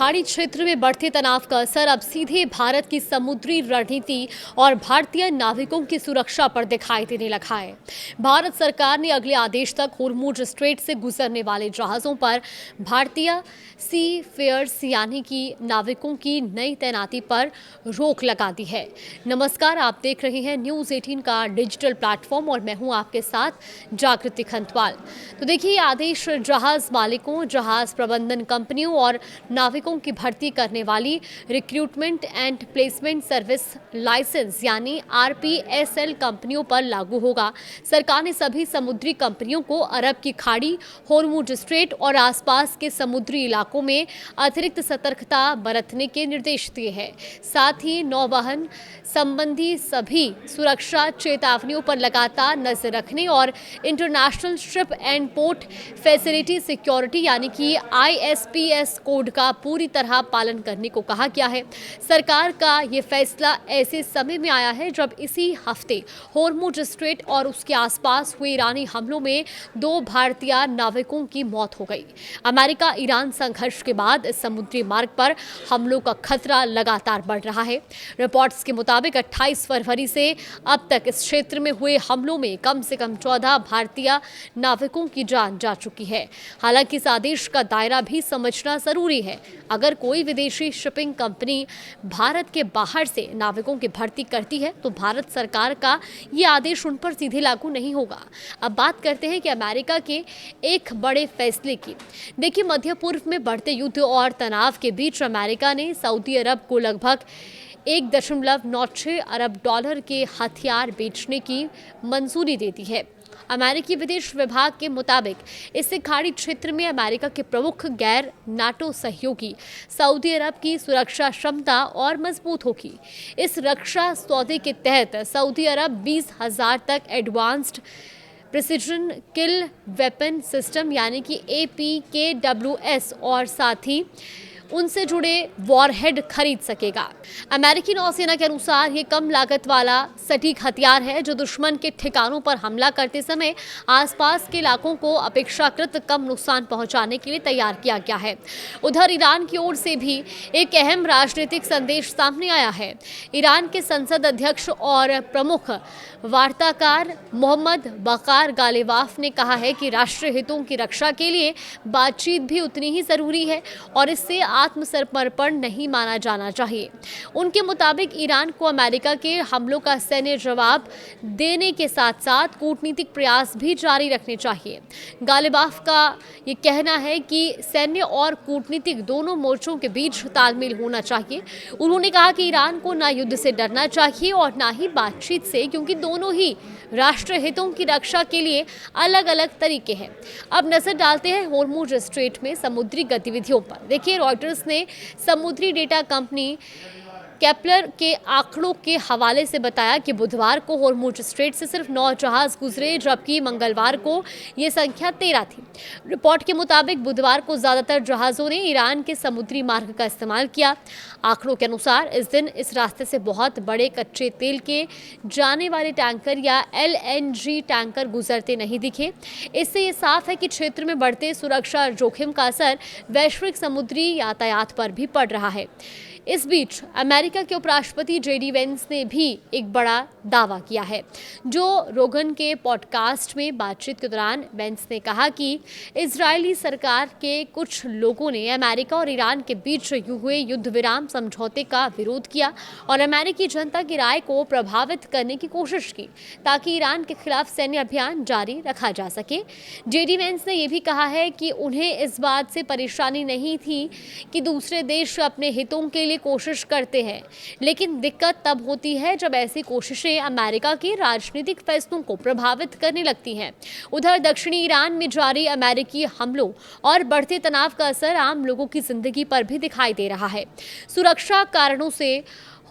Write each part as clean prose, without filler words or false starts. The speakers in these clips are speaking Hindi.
खाड़ी क्षेत्र में बढ़ते तनाव का असर अब सीधे भारत की समुद्री रणनीति और भारतीय नाविकों की सुरक्षा पर दिखाई देने लगा है। भारत सरकार ने अगले आदेश तक होर्मुज स्ट्रेट से गुजरने वाले जहाजों पर भारतीय सी फेयर्स यानी कि नाविकों की नई तैनाती पर रोक लगा दी है। नमस्कार, आप देख रहे हैं न्यूज़ 18 का डिजिटल प्लेटफॉर्म और मैं हूं आपके साथ जागृति खंतवाल। तो देखिए, आदेश जहाज मालिकों, जहाज प्रबंधन कंपनियों और नाविकों की भर्ती करने वाली recruitment and placement service license यानी आरपीएसएल कंपनियों पर लागू होगा। सरकार ने सभी समुद्री कंपनियों को अरब की खाड़ी, होर्मुज स्ट्रेट और आसपास के समुद्री इलाकों में अतिरिक्त सतर्कता बरतने के निर्देश दिए हैं। साथ ही नौवहन संबंधी सभी सुरक्षा चेतावनियों पर लगातार नजर रखने और international ship and port facility security यानी कि आईएसपीएस कोड का पूरी तरह पालन करने को कहा गया है। सरकार का ये फैसला ऐसे समय में आया है जब इसी हफ्ते होर्मुज स्ट्रेट और उसके आसपास हुए ईरानी हमलों में 2 भारतीय नाविकों की मौत हो गई। अमेरिका ईरान संघर्ष के बाद इस समुद्री मार्ग पर हमलों का खतरा लगातार बढ़ रहा है। रिपोर्ट्स के मुताबिक 28 फरवरी से अब तक इस क्षेत्र में हुए हमलों में कम से कम 14 भारतीय नाविकों की जान जा चुकी है। हालांकि इस आदेश का दायरा भी समझना जरूरी है। अगर कोई विदेशी शिपिंग कंपनी भारत के बाहर से नाविकों की भर्ती करती है तो भारत सरकार का ये आदेश उन पर सीधे लागू नहीं होगा। अब बात करते हैं कि अमेरिका के एक बड़े फैसले की। देखिए, मध्य पूर्व में बढ़ते युद्ध और तनाव के बीच अमेरिका ने सऊदी अरब को लगभग $1.96 अरब के हथियार बेचने की मंजूरी दे दी है। अमेरिकी विदेश विभाग के मुताबिक इससे खाड़ी क्षेत्र में अमेरिका के प्रमुख गैर नाटो सहयोगी सऊदी अरब की सुरक्षा क्षमता और मजबूत होगी। इस रक्षा सौदे के तहत सऊदी अरब 20,000 तक एडवांस्ड प्रिसिजन किल वेपन सिस्टम यानी कि APKWS और साथ ही उनसे जुड़े वॉरहेड खरीद सकेगा। अमेरिकी नौसेना के अनुसार ये कम लागत वाला सटीक हथियार है जो दुश्मन के ठिकानों पर हमला करते समय आसपास के इलाकों को अपेक्षाकृत कम नुकसान पहुंचाने के लिए तैयार किया गया है। उधर ईरान की ओर से भी एक अहम राजनीतिक संदेश सामने आया है। ईरान के संसद अध्यक्ष और प्रमुख वार्ताकार मोहम्मद बकार गालिबाफ ने कहा है कि राष्ट्रीय हितों की रक्षा के लिए बातचीत भी उतनी ही जरूरी है और इससे आत्मसमर्पण नहीं माना जाना चाहिए। उनके मुताबिक ईरान को अमेरिका के हमलों का सैन्य जवाब देने के साथ साथ कूटनीतिक प्रयास भी जारी रखने चाहिए। गालिबाफ का ये कहना है कि सैन्य और कूटनीतिक दोनों मोर्चों के बीच तालमेल होना चाहिए। उन्होंने कहा कि ईरान को ना युद्ध से डरना चाहिए और ना ही बातचीत से, क्योंकि दोनों ही राष्ट्रीय हितों की रक्षा के लिए अलग अलग तरीके हैं। अब नजर डालते हैं होर्मुज स्ट्रेट में समुद्री गतिविधियों पर। देखिए, रॉयटर्स ने समुद्री डेटा कंपनी केपलर के आंकड़ों के हवाले से बताया कि बुधवार को होर्मुज स्ट्रेट से सिर्फ 9 जहाज गुजरे जबकि मंगलवार को ये संख्या 13 थी। रिपोर्ट के मुताबिक बुधवार को ज्यादातर जहाजों ने ईरान के समुद्री मार्ग का इस्तेमाल किया। आंकड़ों के अनुसार इस दिन इस रास्ते से बहुत बड़े कच्चे तेल के जाने वाले टैंकर या LNG टैंकर गुजरते नहीं दिखे। इससे ये साफ है कि क्षेत्र में बढ़ते सुरक्षा जोखिम का असर वैश्विक समुद्री यातायात पर भी पड़ रहा है। इस बीच अमेरिका के उपराष्ट्रपति JD वेंस ने भी एक बड़ा दावा किया है। जो रोगन के पॉडकास्ट में बातचीत के दौरान वेंस ने कहा कि इजरायली सरकार के कुछ लोगों ने अमेरिका और ईरान के बीच हुए युद्ध विराम समझौते का विरोध किया और अमेरिकी जनता की राय को प्रभावित करने की कोशिश की ताकि ईरान के खिलाफ सैन्य अभियान जारी रखा जा सके। JD वेंस ने यह भी कहा है कि उन्हें इस बात से परेशानी नहीं थी कि दूसरे देश अपने हितों के लिए कोशिश करते हैं, लेकिन दिक्कत तब होती है जब ऐसी कोशिशें अमेरिका के राजनीतिक फैसलों को प्रभावित करने लगती हैं। उधर दक्षिणी ईरान में जारी अमेरिकी हमलों और बढ़ते तनाव का असर आम लोगों की जिंदगी पर भी दिखाई दे रहा है। सुरक्षा कारणों से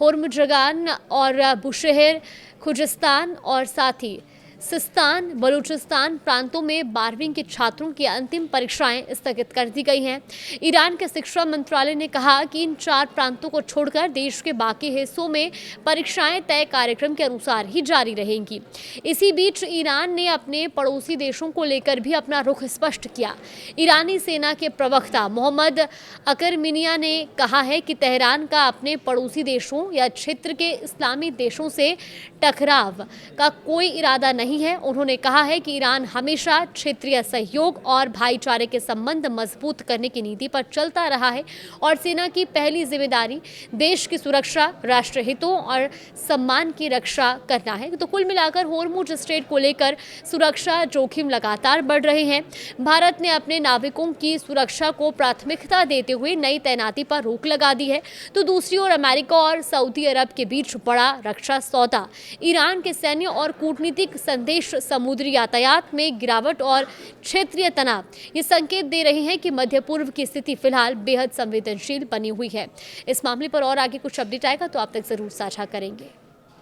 होर्मुजगान और बुशहर खुजिस्तान और साथ ही सिस्तान बलूचिस्तान प्रांतों में 12वीं के छात्रों की अंतिम परीक्षाएं स्थगित कर दी गई हैं। ईरान के शिक्षा मंत्रालय ने कहा कि इन 4 प्रांतों को छोड़कर देश के बाकी हिस्सों में परीक्षाएं तय कार्यक्रम के अनुसार ही जारी रहेंगी। इसी बीच ईरान ने अपने पड़ोसी देशों को लेकर भी अपना रुख स्पष्ट किया। ईरानी सेना के प्रवक्ता मोहम्मद अकरमिनिया ने कहा है कि तेहरान का अपने पड़ोसी देशों या क्षेत्र के इस्लामी देशों से टकराव का कोई इरादा नहीं है। उन्होंने कहा है कि ईरान हमेशा क्षेत्रीय सहयोग और भाईचारे के संबंध मजबूत करने की नीति पर चलता रहा है और सेना की पहली जिम्मेदारी देश की सुरक्षा, राष्ट्र हितों और सम्मान की रक्षा करना है। तो कुल मिलाकर होर्मुज स्ट्रेट को लेकर सुरक्षा जोखिम लगातार बढ़ रहे हैं। भारत ने अपने नाविकों की सुरक्षा को प्राथमिकता देते हुए नई तैनाती पर रोक लगा दी है। तो दूसरी ओर अमेरिका और सऊदी अरब के बीच बड़ा रक्षा सौदा, ईरान के सैन्य और कूटनीतिक संदेश समुद्री यातायात में गिरावट और क्षेत्रीय तनाव ये संकेत दे रहे हैं कि मध्य पूर्व की स्थिति फिलहाल बेहद संवेदनशील बनी हुई है। इस मामले पर और आगे कुछ अपडेट आएगा तो आप तक जरूर साझा करेंगे।